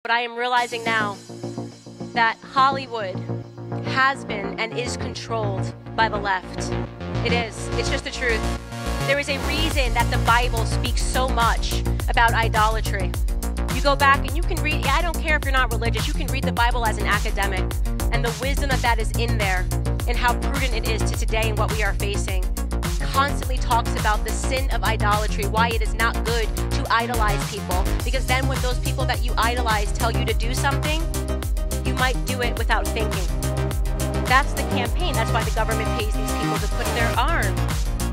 But I am realizing now that Hollywood has been and is controlled by the left. It is. It's just the truth. There is a reason that the Bible speaks so much about idolatry. You go back and you can read, I don't care if you're not religious, you can read the Bible as an academic, and the wisdom that is in there and how prudent it is to today and what we are facing. Constantly talks about the sin of idolatry, why it is not good to idolize people, because then when those people that you idolize tell you to do something, you might do it without thinking. That's the campaign. That's why the government pays these people to put their arm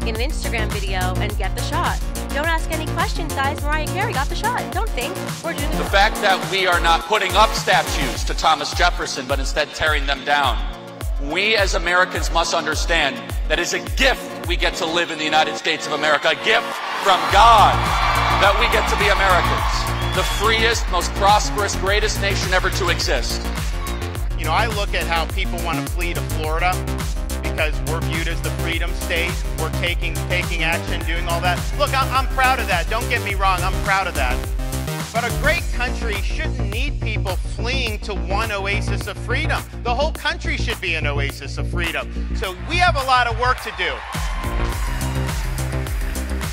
in an Instagram video and get the shot. Don't ask any questions, guys. Mariah Carey got the shot. Don't think. We're doing the fact that we are not putting up statues to Thomas Jefferson, but instead tearing them down. We as Americans must understand that it's a gift we get to live in the United States of America, a gift from God that we get to be Americans, the freest, most prosperous, greatest nation ever to exist. You know, I look at how people want to flee to Florida because we're viewed as the freedom state. We're taking action, doing all that. Look, I'm proud of that. Don't get me wrong, I'm proud of that. But a great country shouldn't need people fleeing to one oasis of freedom. The whole country should be an oasis of freedom. So we have a lot of work to do.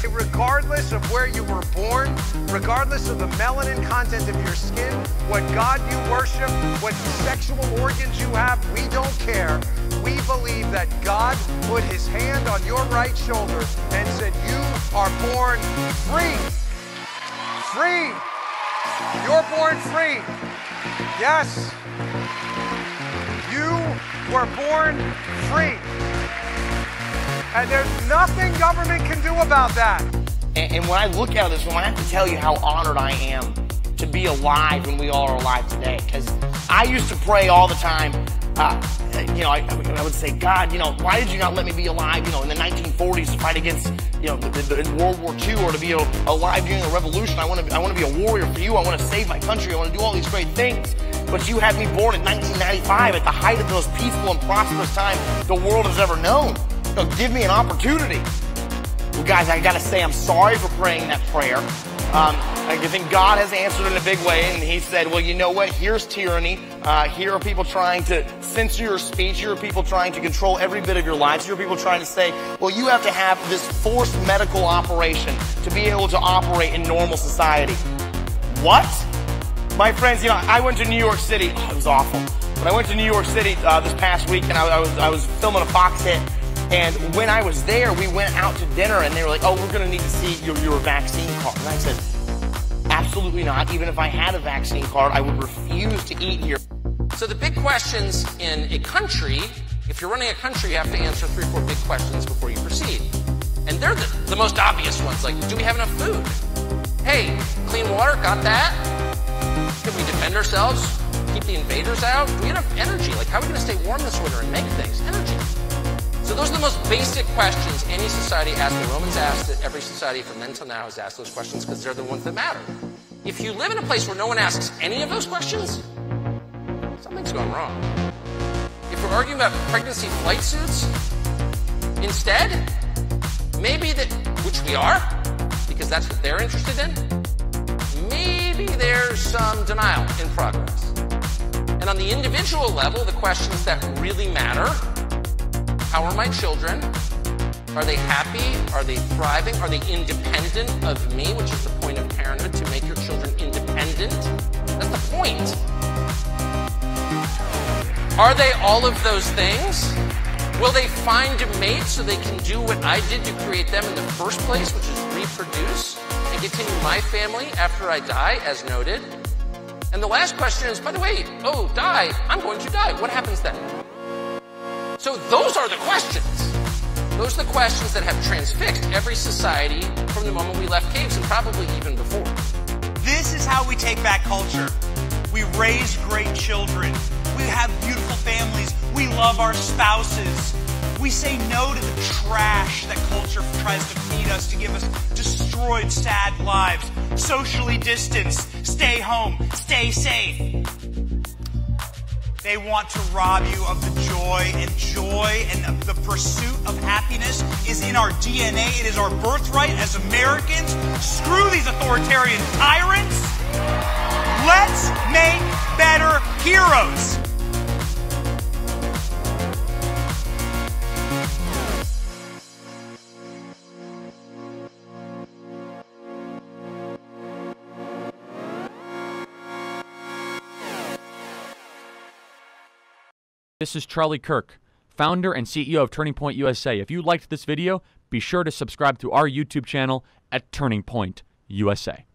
Regardless of where you were born, regardless of the melanin content of your skin, what God you worship, what sexual organs you have, we don't care. We believe that God put his hand on your right shoulder and said, you are born free. Free. You're born free. Yes. You were born free. And there's nothing government can do about that. And when I look at this, I have to tell you how honored I am to be alive when we all are alive today. Because I used to pray all the time. I would say, God, why did you not let me be alive, in the 1940s to fight against, in World War II, or to be alive during the revolution? I want to be a warrior for you. I want to save my country. I want to do all these great things. But you had me born in 1995 at the height of the most peaceful and prosperous time the world has ever known. Give me an opportunity. Well, guys, I gotta say, I'm sorry for praying that prayer. I think God has answered in a big way, and he said, well, you know what? Here's tyranny. Here are people trying to censor your speech. Here are people trying to control every bit of your lives. Here are people trying to say, well, you have to have this forced medical operation to be able to operate in normal society. What? My friends, I went to New York City. Oh, it was awful. But I went to New York City this past week, and I was filming a Fox hit. And when I was there, we went out to dinner, and they were like, oh, we're going to need to see your vaccine card. And I said, absolutely not. Even if I had a vaccine card, I would refuse to eat here. So the big questions in a country, if you're running a country, you have to answer 3 or 4 big questions before you proceed. And they're the most obvious ones, like, do we have enough food? Hey, clean water, got that? Can we defend ourselves? Keep the invaders out? Do we have enough energy? Like, how are we going to stay warm this winter and make things? Energy. So those are the most basic questions any society asks. The Romans asked it. Every society from then till now has asked those questions because they're the ones that matter. If you live in a place where no one asks any of those questions, something's going wrong. If we're arguing about pregnancy flight suits, instead, maybe which we are, because that's what they're interested in, maybe there's some denial in progress. And on the individual level, the questions that really matter: how are my children? Are they happy? Are they thriving? Are they independent of me, which is the point of parenthood, to make your children independent? That's the point. Are they all of those things? Will they find a mate so they can do what I did to create them in the first place, which is reproduce and continue my family after I die, as noted? And the last question is, by the way, die, I'm going to die. What happens then? So those are the questions. Those are the questions that have transfixed every society from the moment we left caves, and probably even before. This is how we take back culture. We raise great children. We have beautiful families. We love our spouses. We say no to the trash that culture tries to feed us to give us destroyed, sad lives. Socially distanced, stay home, stay safe. They want to rob you of the joy and the pursuit of happiness is in our DNA. It is our birthright as Americans. Screw these authoritarian tyrants. Let's make better heroes. This is Charlie Kirk, founder and CEO of Turning Point USA. If you liked this video, be sure to subscribe to our YouTube channel at Turning Point USA.